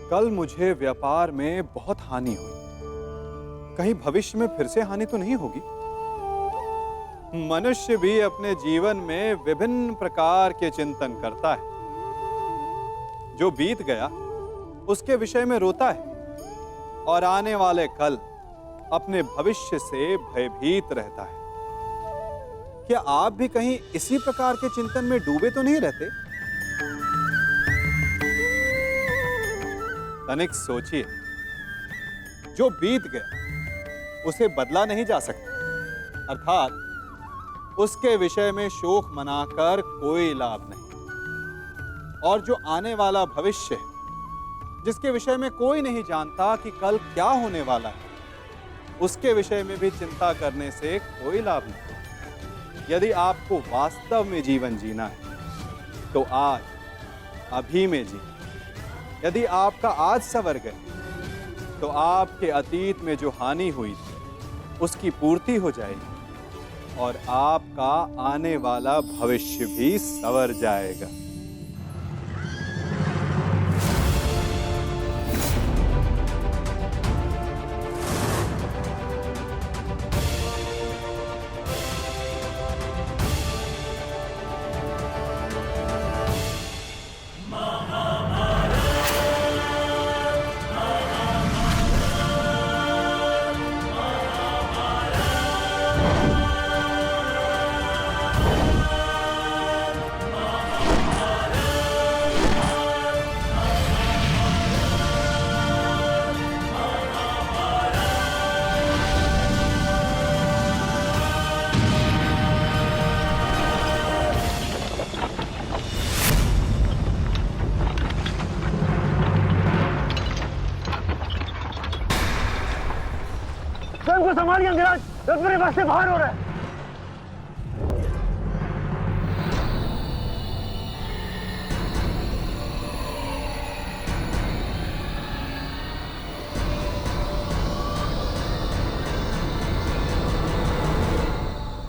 कल मुझे व्यापार में बहुत हानि हुई। कहीं भविष्य में फिर से हानि तो नहीं होगी? मनुष्य भी अपने जीवन में विभिन्न प्रकार के चिंतन करता है। जो बीत गया उसके विषय में रोता है और आने वाले कल अपने भविष्य से भयभीत रहता है। क्या आप भी कहीं इसी प्रकार के चिंतन में डूबे तो नहीं रहते? तनिक सोचिए, जो बीत गया उसे बदला नहीं जा सकता, अर्थात उसके विषय में शोक मनाकर कोई लाभ नहीं। और जो आने वाला भविष्य है, जिसके विषय में कोई नहीं जानता कि कल क्या होने वाला है, उसके विषय में भी चिंता करने से कोई लाभ नहीं। यदि आपको वास्तव में जीवन जीना है तो आज अभी में जी। यदि आपका आज संवर गया तो आपके अतीत में जो हानि हुई थी उसकी पूर्ति हो जाएगी और आपका आने वाला भविष्य भी संवर जाएगा। स्वयं को संभालिए अंगराज, रथ मेरे पास से बाहर हो रहा है।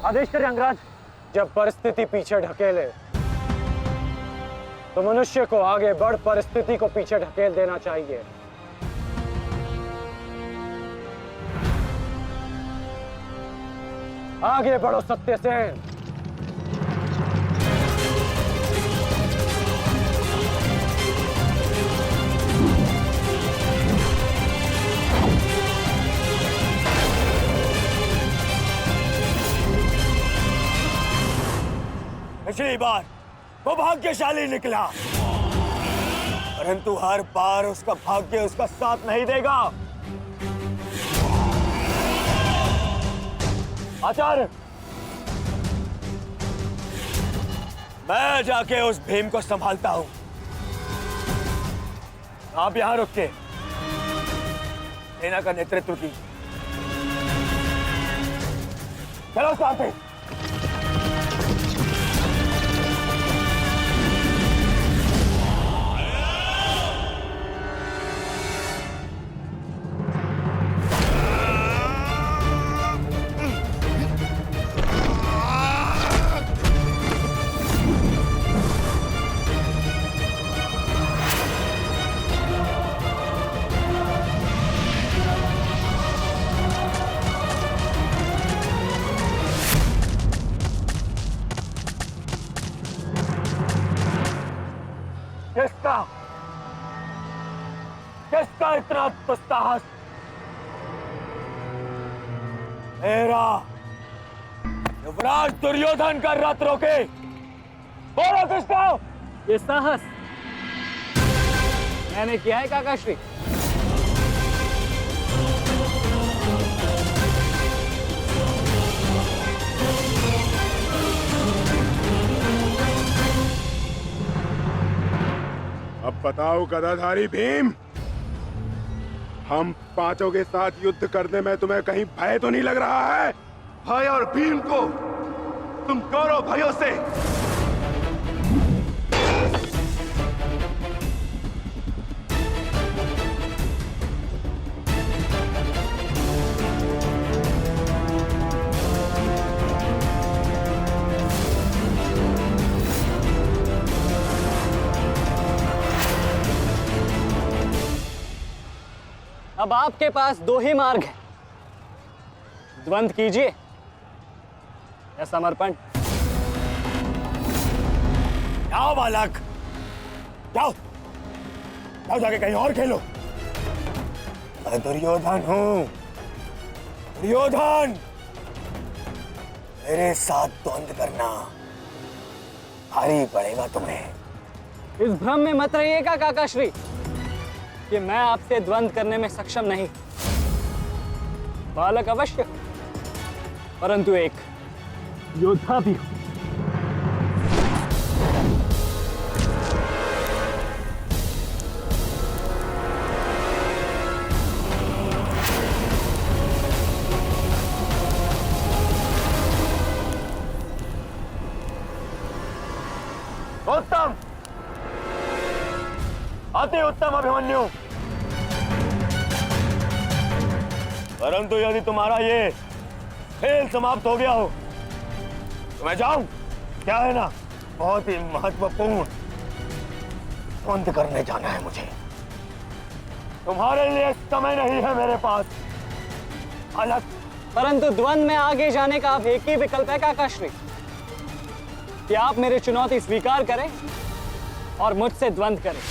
आदेश करें अंगराज। जब परिस्थिति पीछे ढकेले तो मनुष्य को आगे बढ़ परिस्थिति को पीछे ढकेल देना चाहिए। आगे बढ़ो सत्यसेन। पिछली बार वो भाग्यशाली निकला, परंतु हर बार उसका भाग्य उसका साथ नहीं देगा। आचार्य, मैं जाके उस भीम को संभालता हूं। आप यहां रुक के सेना का नेतृत्व की। चलो साथी। किसका किसका इतना दुस्साहस? मेरा युवराज दुर्योधन का रथ रोके। बोलो किसका? ये साहस मैंने किया है काकाश्री। अब बताओ गदाधारी भीम, हम पांचों के साथ युद्ध करने में तुम्हें कहीं भय तो नहीं लग रहा है? भय और भीम को तुम कौरव भाइयों से अब आपके पास दो ही मार्ग हैं, द्वंद्व कीजिए या समर्पण। जाओ बालक, जाओ जाओ, जाके कहीं और खेलो। मैं दुर्योधन हूं, दुर्योधन। मेरे साथ द्वंद्व करना भारी पड़ेगा तुम्हें। इस भ्रम में मत रहिएगा काकाश्री कि मैं आपसे द्वंद्व करने में सक्षम नहीं। बालक अवश्य, परंतु एक योद्धा भी हूं। उत्तम, अति उत्तम अभिमन्यु। परंतु यदि तुम्हारा ये खेल समाप्त हो गया हो तो मैं जाऊं? क्या है ना, बहुत ही महत्वपूर्ण द्वंद्व करने जाना है मुझे। तुम्हारे लिए समय नहीं है मेरे पास अलग। परंतु द्वंद्व में आगे जाने का अब एक ही विकल्प है काकाश्री, कि आप मेरी चुनौती स्वीकार करें और मुझसे द्वंद्व करें।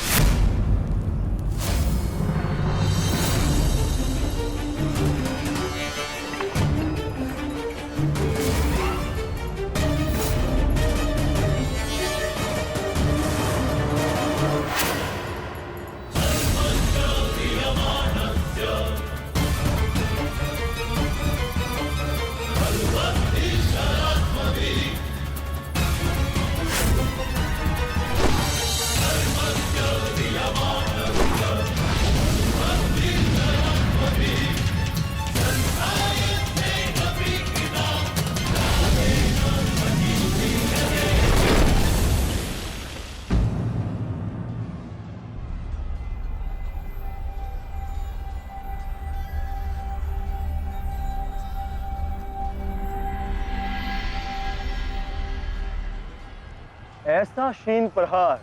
ऐसा शीन प्रहार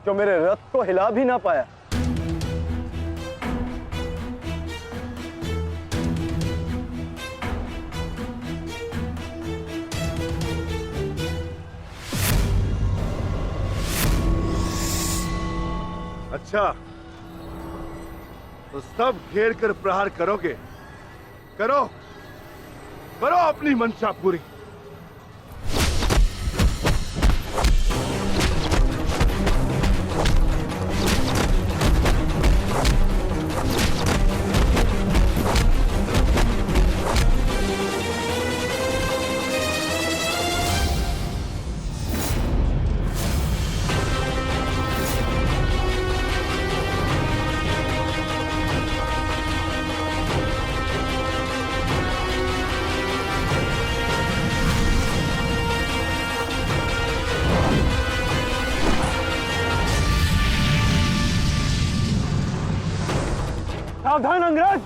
जो मेरे रथ को हिला भी ना पाया। अच्छा, तो सब घेर कर प्रहार करोगे? करो, करो अपनी मंशा पूरी। सावधान अंगराज!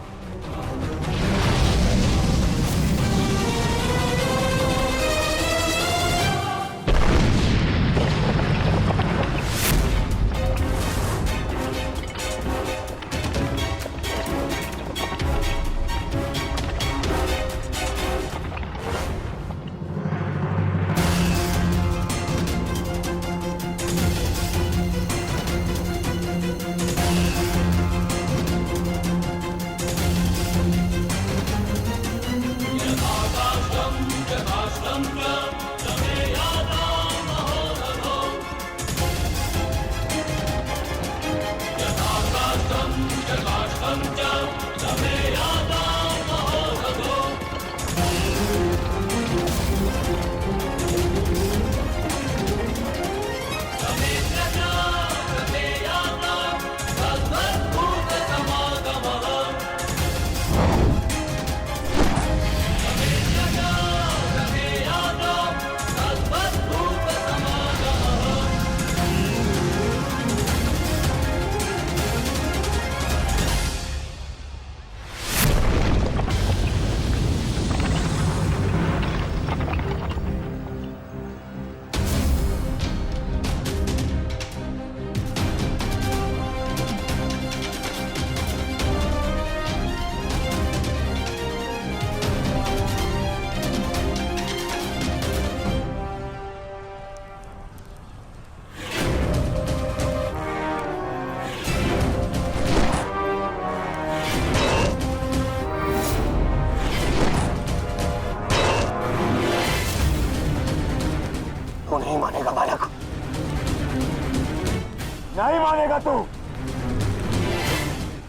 चाहेगा तू?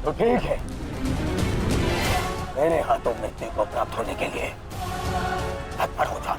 तो ठीक है, मेरे हाथों मृत्यु को प्राप्त होने के लिए तत्पर हो जा।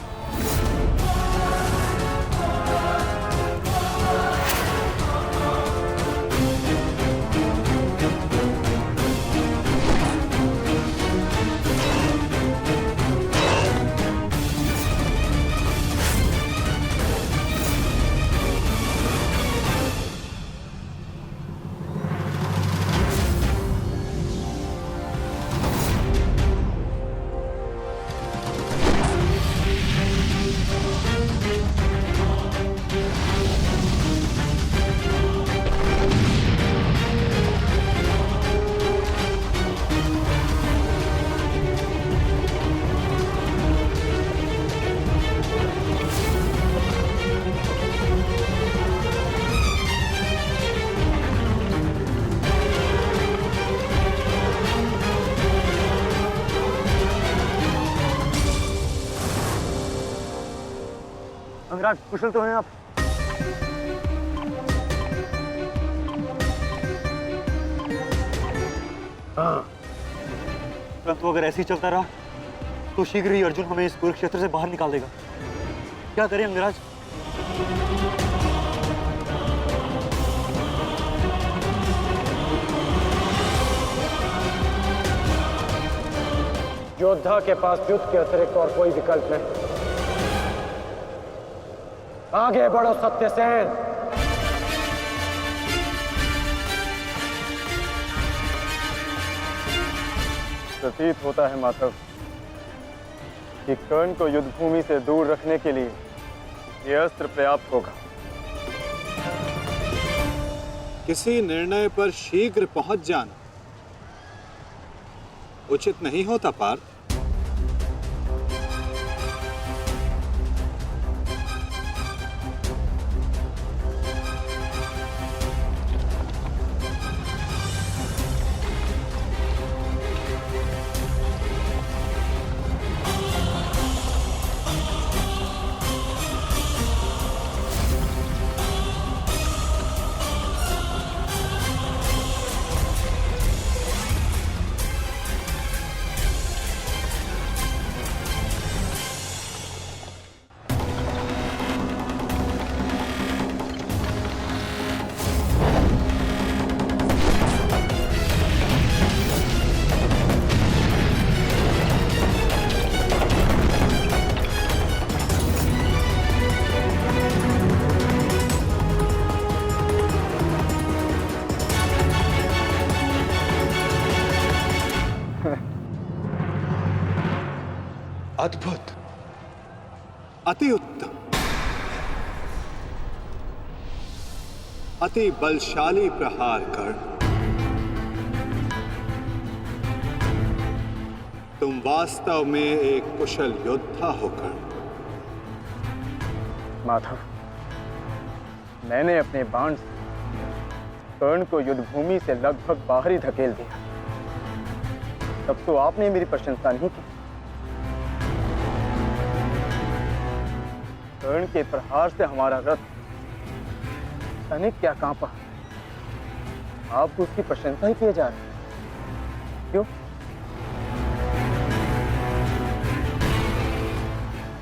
अंगराज, कुशल तो हैं आप? परंतु अगर ऐसे ही चलता रहा तो शीघ्र ही अर्जुन हमें इस कुरुक्षेत्र से बाहर निकाल देगा। क्या करें अंगराज? योद्धा के पास युद्ध के अतिरिक्त और कोई विकल्प नहीं। आगे बढ़ो सत्यसेन। प्रतीत होता है माधव कि कर्ण को युद्ध भूमि से दूर रखने के लिए यह अस्त्र पर्याप्त होगा। किसी निर्णय पर शीघ्र पहुंच जाना उचित नहीं होता पार्थ। अद्भुत, अति उत्तम, अति बलशाली प्रहार कर्ण। तुम वास्तव में एक कुशल योद्धा हो कर्ण। माधव, मैंने अपने बाण से कर्ण को युद्ध भूमि से लगभग बाहर ही धकेल दिया। तब तो आपने मेरी प्रशंसा नहीं की। कर्ण के प्रहार से हमारा रथ तनिक क्या कांपा। आप उसकी प्रशंसा ही किए जा रहे हैं। क्यों?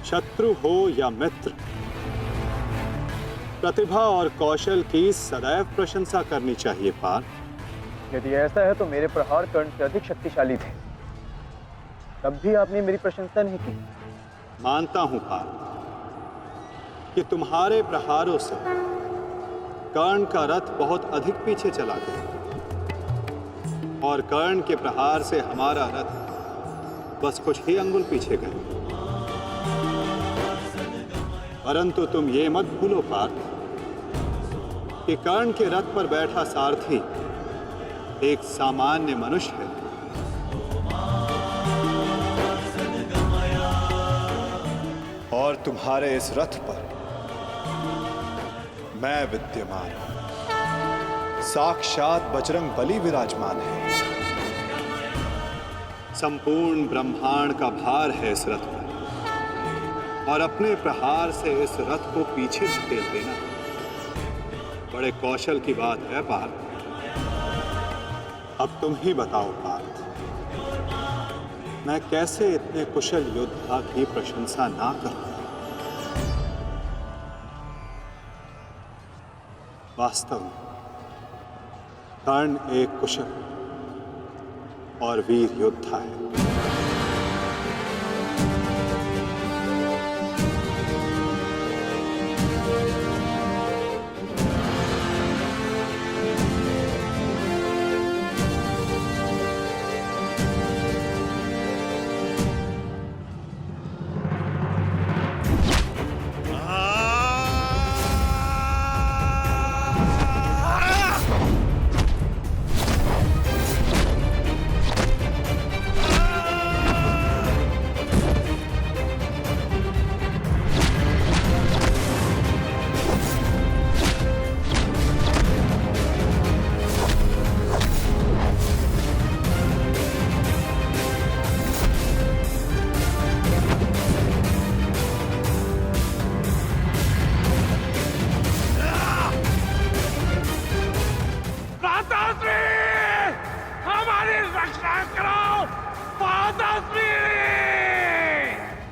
शत्रु हो या मित्र, प्रतिभा और कौशल की सदैव प्रशंसा करनी चाहिए पार्थ। यदि ऐसा है तो मेरे प्रहार कर्ण से अधिक शक्तिशाली थे, तब भी आपने मेरी प्रशंसा नहीं की। मानता हूं पार्थ कि तुम्हारे प्रहारों से कर्ण का रथ बहुत अधिक पीछे चला गया और कर्ण के प्रहार से हमारा रथ बस कुछ ही अंगुल पीछे गया। परंतु तुम ये मत भूलो पार्थ कि कर्ण के रथ पर बैठा सारथी एक सामान्य मनुष्य है। और तुम्हारे इस रथ पर मैं विद्यमान हूं। साक्षात बजरंग बली विराजमान है। संपूर्ण ब्रह्मांड का भार है इस रथ पर और अपने प्रहार से इस रथ को पीछे धकेल देना बड़े कौशल की बात है पार्थ। अब तुम ही बताओ पार्थ, मैं कैसे इतने कुशल योद्धा की प्रशंसा ना करूं? वास्तव में कर्ण एक कुशल और वीर योद्धा है।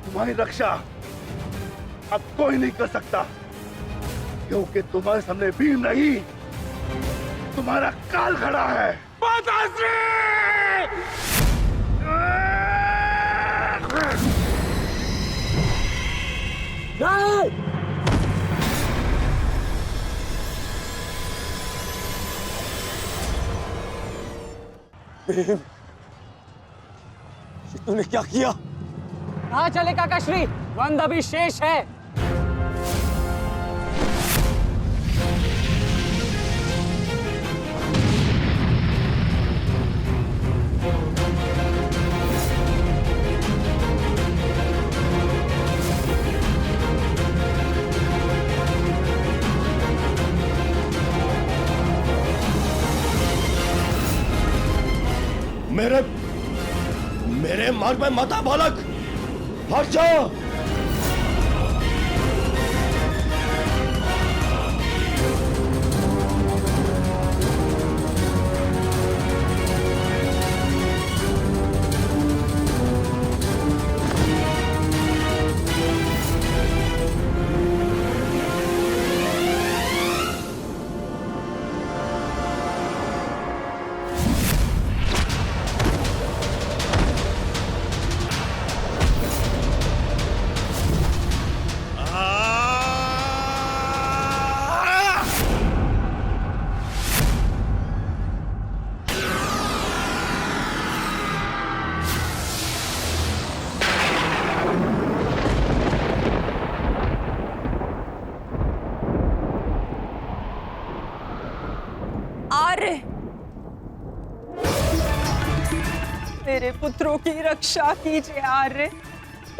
तुम्हारी रक्षा अब कोई नहीं कर सकता, क्योंकि तुम्हारे सामने भीम नहीं, तुम्हारा काल खड़ा है। तूने क्या किया? कहाँ चले काकाश्री? द्वंद्व अभी शेष है। मेरे मार्ग में मत आ बालक, हट जाओ। आर्य, मेरे पुत्रों की रक्षा कीजिए आर्य।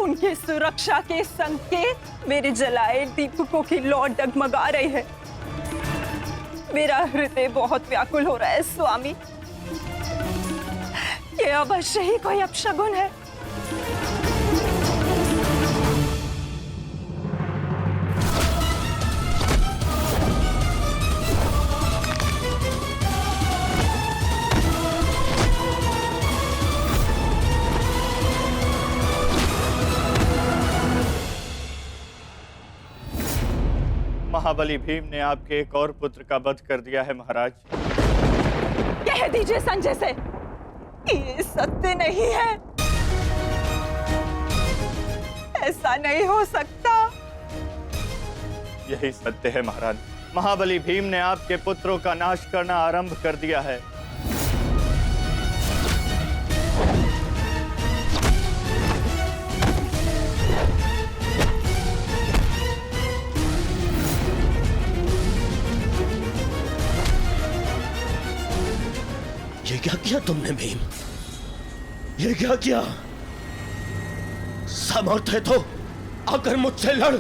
उनकी सुरक्षा के संकेत मेरे जलाए दीपकों की लौ डगमगा रही है। मेरा हृदय बहुत व्याकुल हो रहा है स्वामी। ये अवश्य ही कोई अपशगुन है। महाबली भीम ने आपके एक और पुत्र का वध कर दिया है महाराज। कह दीजिए संजय से, ये सत्य नहीं है। ऐसा नहीं हो सकता। यही सत्य है महाराज। महाबली भीम ने आपके पुत्रों का नाश करना आरंभ कर दिया है। ये क्या किया तुमने भीम? ये क्या किया? सामर्थ्य है तो आकर मुझसे लड़।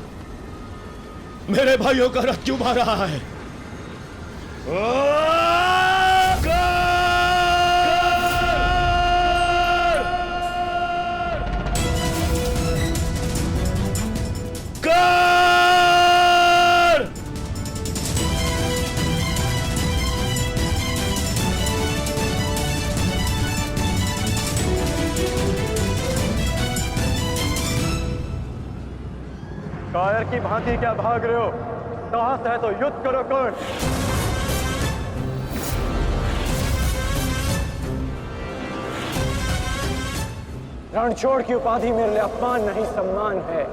मेरे भाइयों का रथ क्यों मार रहा है? कायर की भांति क्या भाग रहे हो? साहस है तो युद्ध करो कर्ण। रणछोड़ की उपाधि मेरे लिए अपमान नहीं सम्मान है।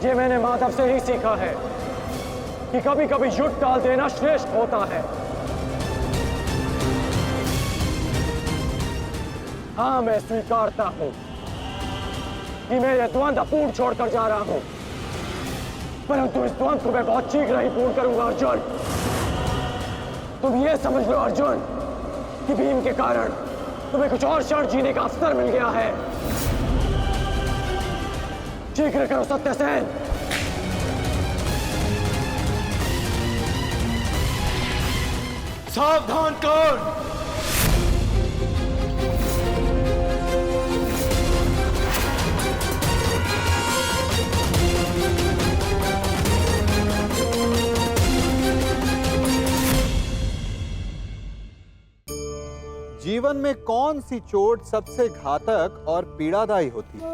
ये मैंने माधव से ही सीखा है कि कभी कभी युद्ध टाल देना श्रेष्ठ होता है। हाँ, मैं स्वीकारता हूं कि मैं यह द्वंद्व पूर्ण छोड़कर जा रहा हूं, परंतु इस द्वंद्व को मैं बहुत शीघ्र ही पूर्ण करूंगा अर्जुन। तुम ये समझ लो अर्जुन कि भीम के कारण तुम्हें कुछ और क्षण जीने का अवसर मिल गया है। शीघ्र करो सत्यसेन। सावधान कर्ण। जीवन में कौन सी चोट सबसे घातक और पीड़ादायी होती है?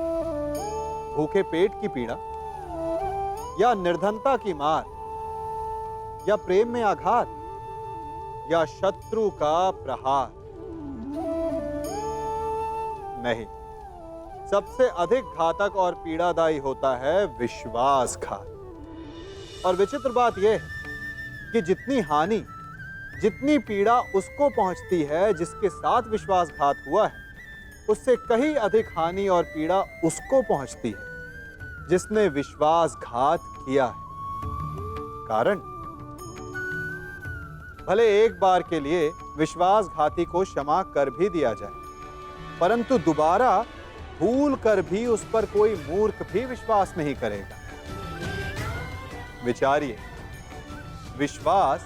भूखे पेट की पीड़ा, या निर्धनता की मार, या प्रेम में आघात, या शत्रु का प्रहार? नहीं, सबसे अधिक घातक और पीड़ादायी होता है विश्वासघात। और विचित्र बात यह है कि जितनी हानि, जितनी पीड़ा उसको पहुंचती है जिसके साथ विश्वासघात हुआ है, उससे कहीं अधिक हानि और पीड़ा उसको पहुंचती है जिसने विश्वासघात किया है। कारण, भले एक बार के लिए विश्वासघाती को क्षमा कर भी दिया जाए, परंतु दोबारा भूल कर भी उस पर कोई मूर्ख भी विश्वास नहीं करेगा। विचारिए, विश्वास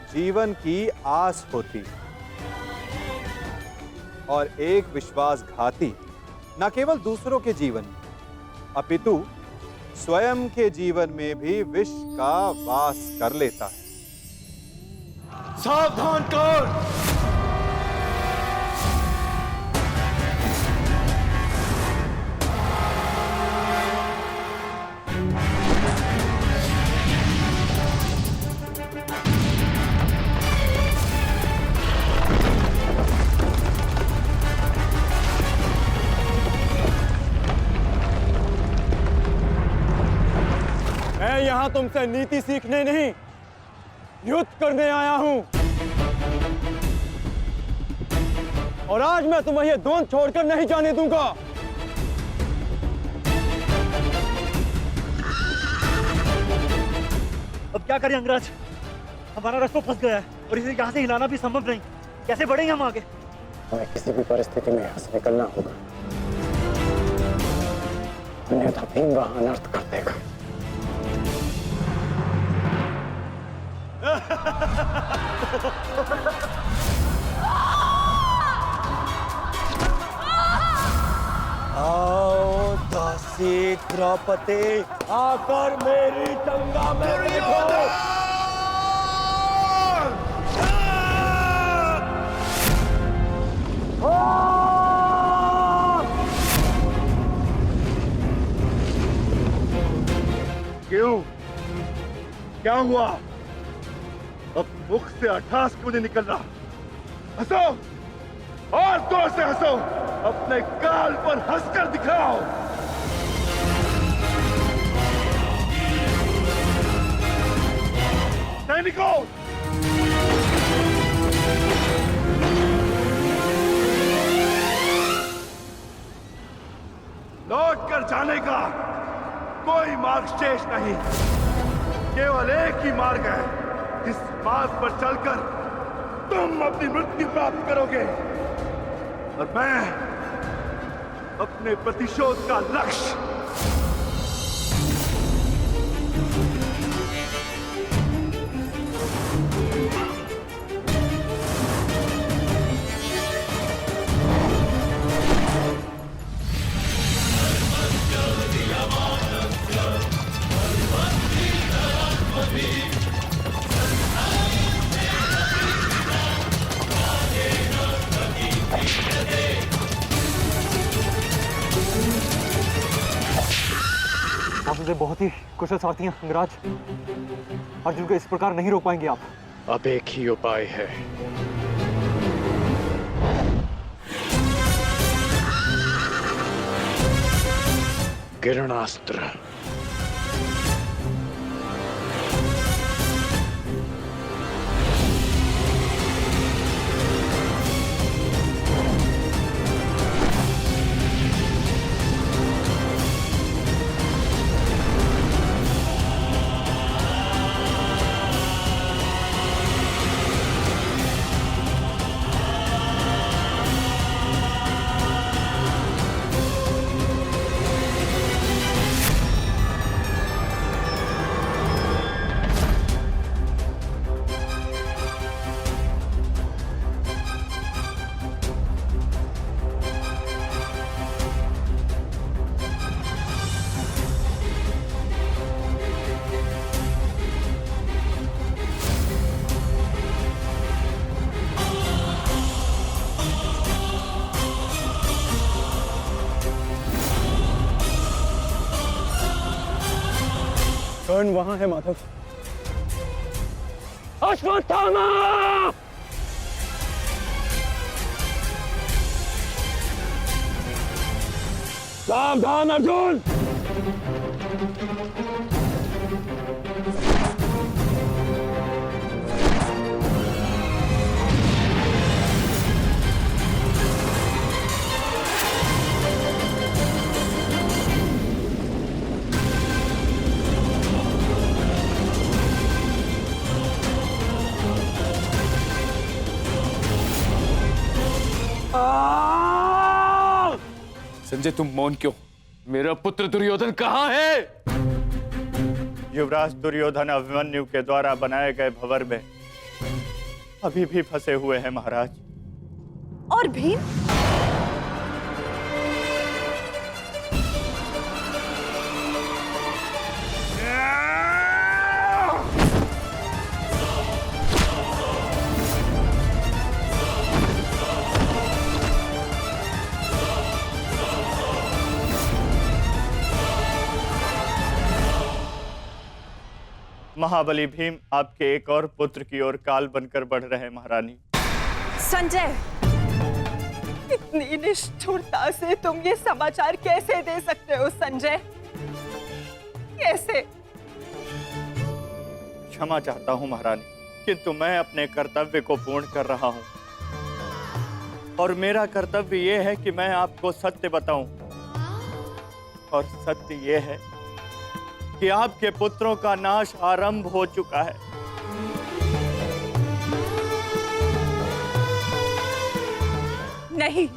जीवन की आस होती है, और एक विश्वासघाती न केवल दूसरों के जीवन में, अपितु स्वयं के जीवन में भी विष का वास कर लेता है। सावधान कर्ण। मैं यहां तुमसे नीति सीखने नहीं, युद्ध करने आया हूं। और आज मैं तुम्हें यह द्वंद्व छोड़कर नहीं जाने दूंगा। अब क्या करें अंगराज? हमारा रास्ता फंस गया है और इसे यहाँ से हिलाना भी संभव नहीं। कैसे बढ़ेंगे हम आगे? हमें किसी भी परिस्थिति में यहाँ से निकलना होगा, अन्यथा भीम वहां अनर्थ कर देगा। आओ दासी द्रौपदी, आकर मेरी टंगा में बैठो। क्यों? क्या हुआ? अब मुख से अट्ठास क्यों नहीं निकल रहा? हंसो, और जोर से हंसो, अपने गाल पर हंसकर दिखाओ। सैनिकों, लौट कर जाने का कोई मार्ग शेष नहीं, केवल एक ही मार्ग है। इस मार्ग पर चलकर तुम अपनी मृत्यु प्राप्त करोगे और मैं अपने प्रतिशोध का लक्ष्य। से बहुत ही कुशल सारथी हैं अंगराज। अर्जुन को इस प्रकार नहीं रोक पाएंगे आप। अब एक ही उपाय है। किरणास्त्र। कर्ण वहां है माधव। अश्वत्थामा! सावधान अर्जुन! संजय तुम मौन क्यों? मेरा पुत्र दुर्योधन कहाँ है? युवराज दुर्योधन अभिमन्यु के द्वारा बनाए गए भंवर में अभी भी फंसे हुए हैं महाराज। और भीम? महाबली भीम आपके एक और पुत्र की ओर काल बनकर बढ़ रहे हैं महारानी। संजय, इतनी निष्ठुरता से तुम ये समाचार कैसे दे सकते हो संजय? कैसे? क्षमा चाहता हूं महारानी, किंतु मैं अपने कर्तव्य को पूर्ण कर रहा हूं और मेरा कर्तव्य यह है कि मैं आपको सत्य बताऊं। और सत्य यह है कि आपके पुत्रों का नाश आरंभ हो चुका है। नहीं,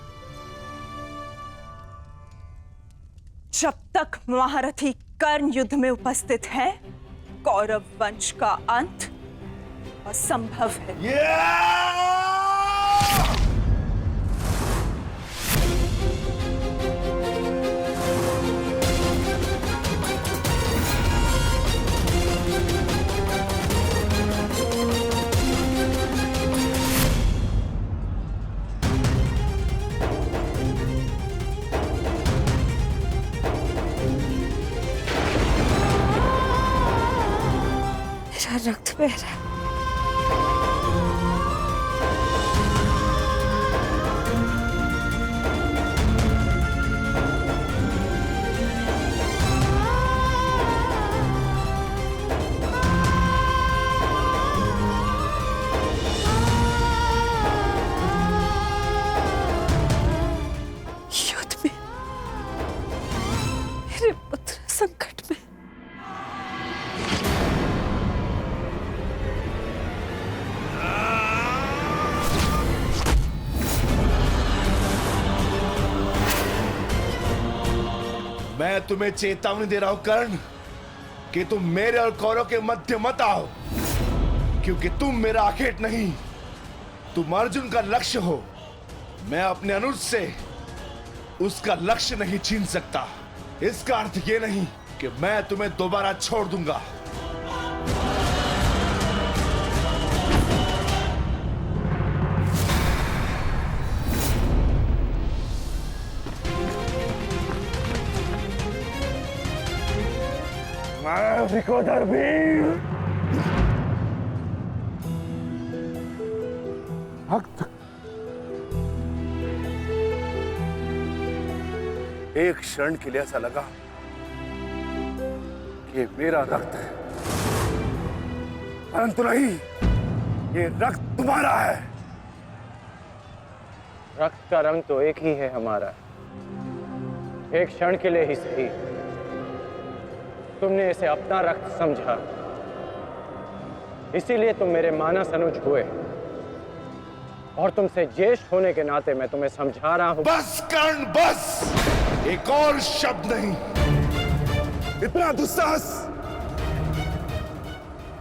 जब तक महारथी कर्ण युद्ध में उपस्थित है, कौरव वंश का अंत असंभव है। रक्त बह रहा है। युद्ध में मेरे पुत्र संकट में। मैं तुम्हें चेतावनी दे रहा हूं कर्ण कि तुम मेरे और कौरव के मध्य मत आओ, क्योंकि तुम मेरा आखेट नहीं, तुम अर्जुन का लक्ष्य हो। मैं अपने अनुज से उसका लक्ष्य नहीं छीन सकता। इसका अर्थ ये नहीं कि मैं तुम्हें दोबारा छोड़ दूंगा। मैं विकोदर भीम रक्त एक क्षण के लिए ऐसा लगा कि मेरा रक्त है, परंतु नहीं, ये रक्त तुम्हारा है। रक्त का रंग तो एक ही है हमारा, एक क्षण के लिए ही सही। तुमने इसे अपना रक्त समझा, इसीलिए तुम मेरे मानस अनुज हुए, और तुमसे ज्येष्ठ होने के नाते मैं तुम्हें समझा रहा हूं। बस कर्ण बस, एक और शब्द नहीं। इतना दुस्साहस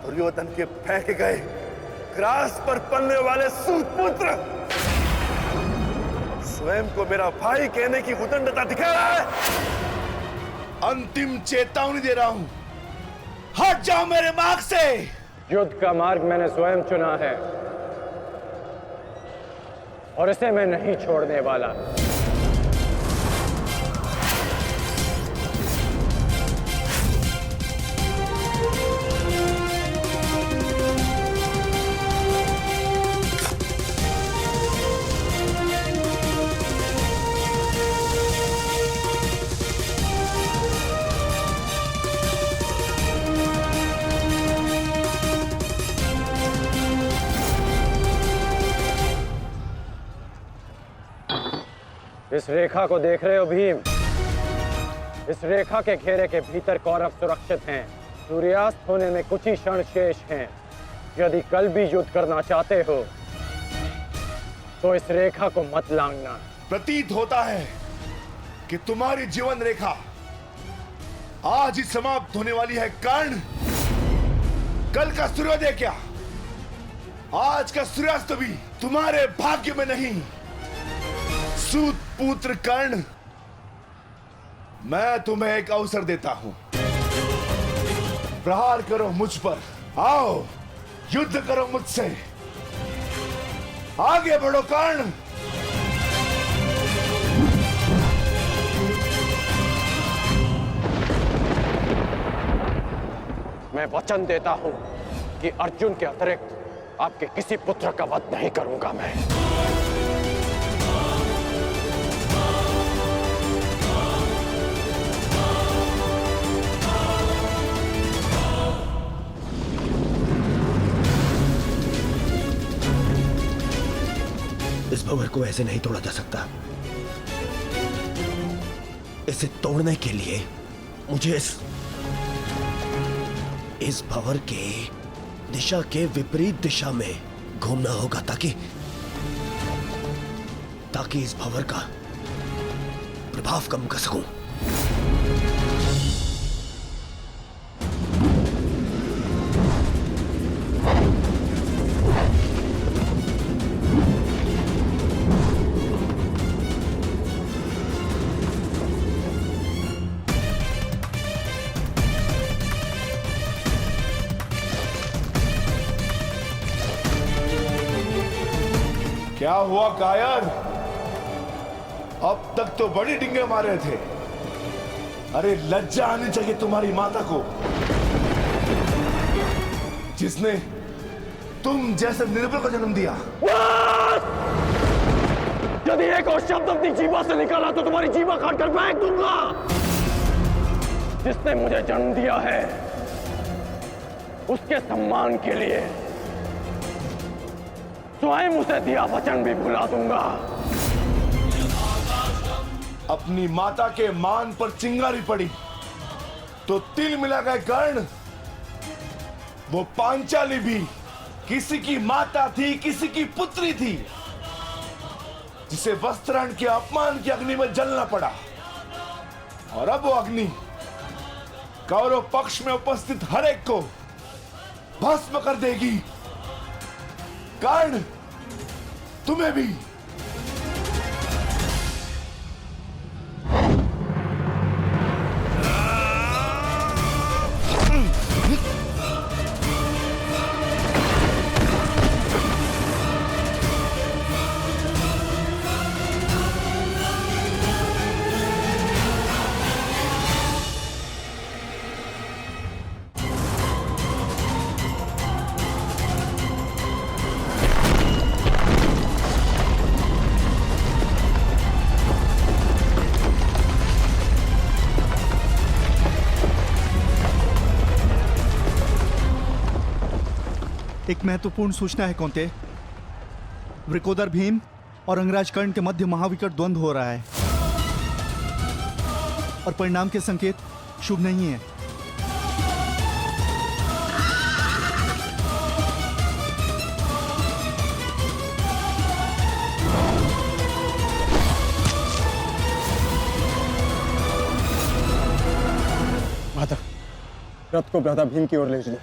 दुर्योधन के फेंके गए ग्रास पर पलने वाले सूतपुत्र स्वयं को मेरा भाई कहने की उदंडता दिखा रहा है। अंतिम चेतावनी दे रहा हूं, हट जाओ मेरे मार्ग से। युद्ध का मार्ग मैंने स्वयं चुना है और इसे मैं नहीं छोड़ने वाला। इस रेखा को देख रहे हो भीम? इस रेखा के घेरे के भीतर कौरव सुरक्षित हैं। सूर्यास्त होने में कुछ ही क्षण शेष हैं। यदि कल भी युद्ध करना चाहते हो तो इस रेखा को मत लांघना। प्रतीत होता है कि तुम्हारी जीवन रेखा आज ही समाप्त होने वाली है कर्ण। कल का सूर्योदय क्या, आज का सूर्यास्त भी तुम्हारे भाग्य में नहीं। सूत पुत्र कर्ण, मैं तुम्हें एक अवसर देता हूं। प्रहार करो मुझ पर, आओ युद्ध करो मुझसे। आगे बढ़ो कर्ण। मैं वचन देता हूं कि अर्जुन के अतिरिक्त आपके किसी पुत्र का वध नहीं करूंगा मैं। इस भंवर को ऐसे नहीं तोड़ा जा सकता। इसे तोड़ने के लिए मुझे इस भंवर के दिशा के विपरीत दिशा में घूमना होगा ताकि इस भंवर का प्रभाव कम कर सकूं। क्या हुआ कायर? अब तक तो बड़ी डिंगे मारे थे। अरे लज्जा आनी चाहिए तुम्हारी माता को, जिसने तुम जैसे निर्बल को जन्म दिया। यदि एक और शब्द अपनी जीवा से निकाला तो तुम्हारी जीवा काटकर फेंक दूंगा। जिसने मुझे जन्म दिया है उसके सम्मान के लिए स्वयं उसे दिया वचन भी भुला दूंगा। अपनी माता के मान पर चिंगारी पड़ी तो तिल मिला गए कर्ण। वो पांचाली भी किसी की माता थी, किसी की पुत्री थी, जिसे वस्त्राहरण के अपमान की अग्नि में जलना पड़ा। और अब वो अग्नि कौरव पक्ष में उपस्थित हर एक को भस्म कर देगी। कर्ण, तुम्हें भी। एक महत्वपूर्ण सूचना है कौंते। वृकोदर भीम और अंगराज कर्ण के मध्य महाविकट द्वंद्व हो रहा है और परिणाम के संकेत शुभ नहीं है। माता, रथ को भ्राता भीम की ओर ले चलो।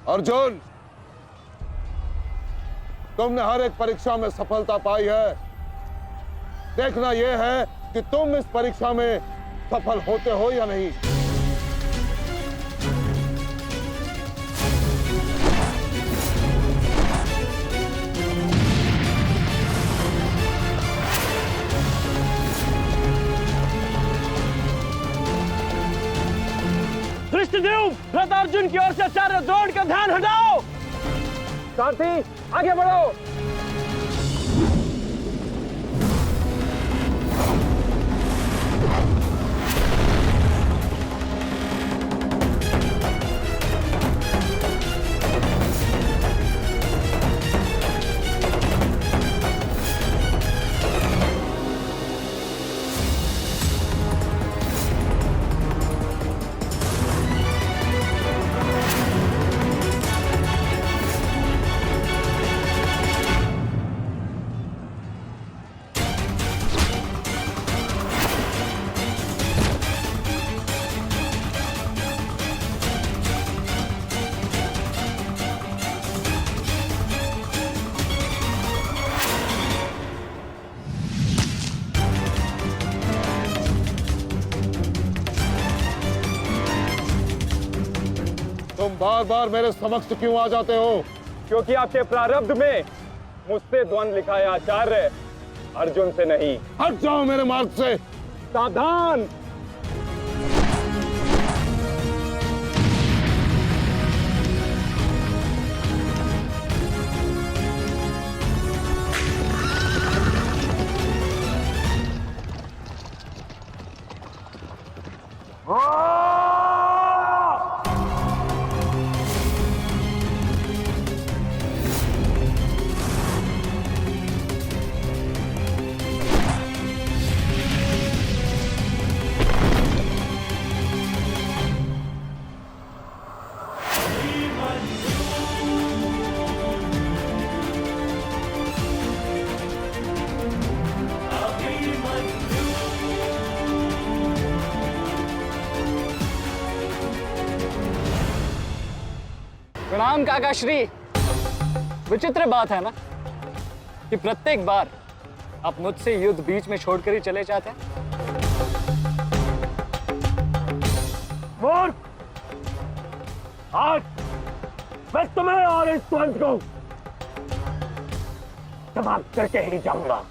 अर्जुन, तुमने हर एक परीक्षा में सफलता पाई है। देखना यह है कि तुम इस परीक्षा में सफल होते हो या नहीं। कृष्णदेव, रथ अर्जुन की ओर से आचार्य द्रोण का ध्यान हटाओ। सारथी, आगे बढ़ो। तुम बार बार मेरे समक्ष क्यों आ जाते हो? क्योंकि आपके प्रारब्ध में मुझसे द्वंद्व लिखा है आचार्य, अर्जुन से नहीं। हट जाओ मेरे मार्ग से। सावधान। प्रणाम काका श्री। विचित्र बात है ना कि प्रत्येक बार आप मुझसे युद्ध बीच में छोड़कर ही चले जाते हैं। मूर्ख! आज मैं तुम्हें और इस द्वंद्व को समाप्त करके ही जाऊंगा।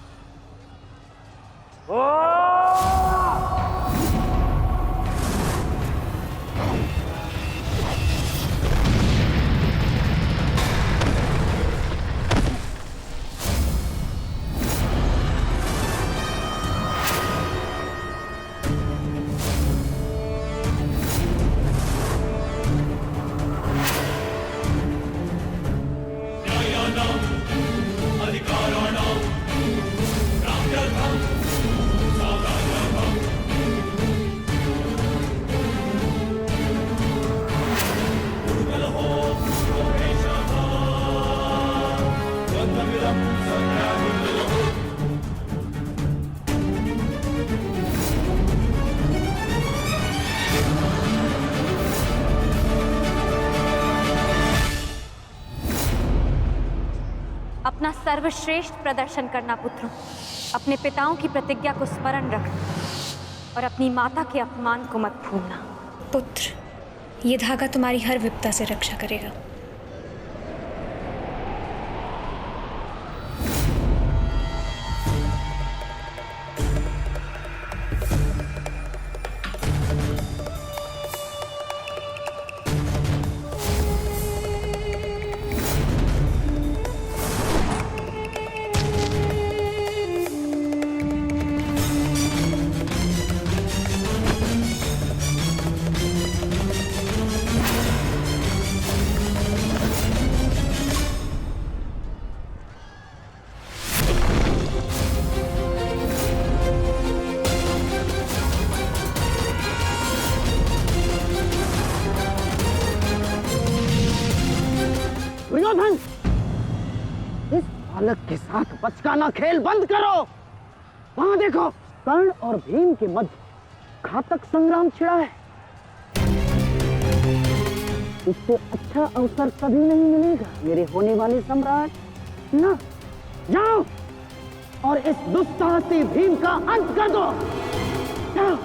अपना सर्वश्रेष्ठ प्रदर्शन करना पुत्रों। अपने पिताओं की प्रतिज्ञा को स्मरण रखना और अपनी माता के अपमान को मत भूलना। पुत्र, ये धागा तुम्हारी हर विपदा से रक्षा करेगा। बालक के साथ बचकाना खेल बंद करो। वहां देखो, कर्ण और भीम के मध्य घातक संग्राम छिड़ा है। इससे अच्छा अवसर कभी नहीं मिलेगा मेरे होने वाले सम्राट। ना, जाओ और इस दुस्साहसी भीम का अंत कर दो। जाओ।